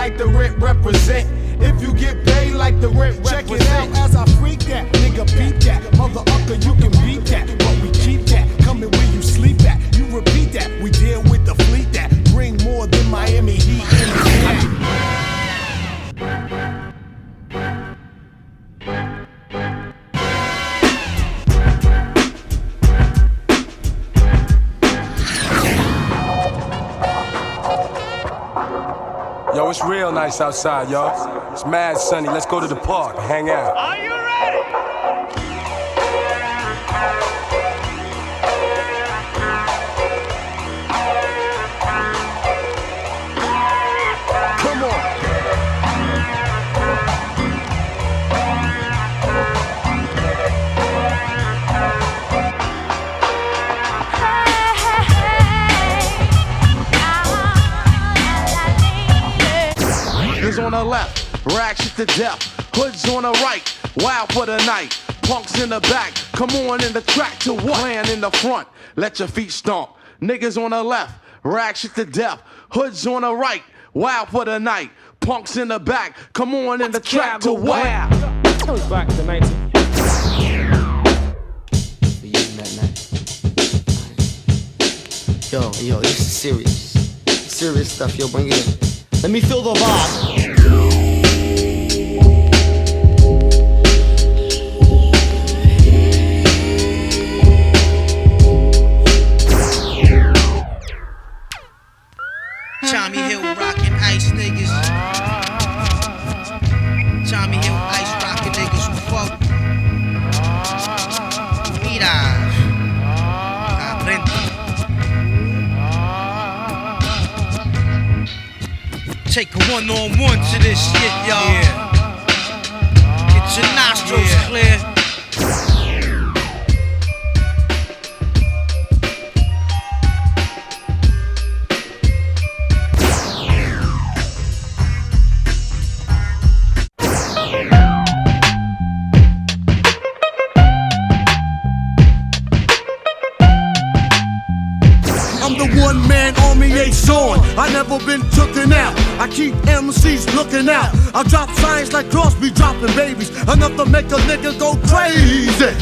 like the rent represent. If you get paid like the rent represent. Check it out as I freak that, nigga beat that. Mother ucker, you can beat that, but we keep that. Coming where you sleep at, you repeat that. We deal with the fleet that bring more than Miami Heat in the air. Yo, it's real nice outside, y'all. It's mad sunny. Let's go to the park and hang out. Are you ready? Come on. Niggas on the left, rag shit to death. Hoods on the right, wild for the night. Punks in the back, come on in the track to what? Clan in the front, let your feet stomp. Niggas on the left, rag shit to death. Hoods on the right, wild for the night. Punks in the back, come on in the track to what? Comes back to 19. Yo, this is serious. Serious stuff, yo, bring it in. Let me feel the vibe. Tommy Hill rockin' ice niggas. Tommy Hill ice rockin' niggas who fuck. Mira. Aprende. Take a one-on-one to this shit, y'all. Yeah. Get your nostrils clear. I'm the one-man army, ain't on. I never been tooken out. I keep MCs looking out. I drop signs like Crosby dropping babies. Enough to make a nigga go crazy.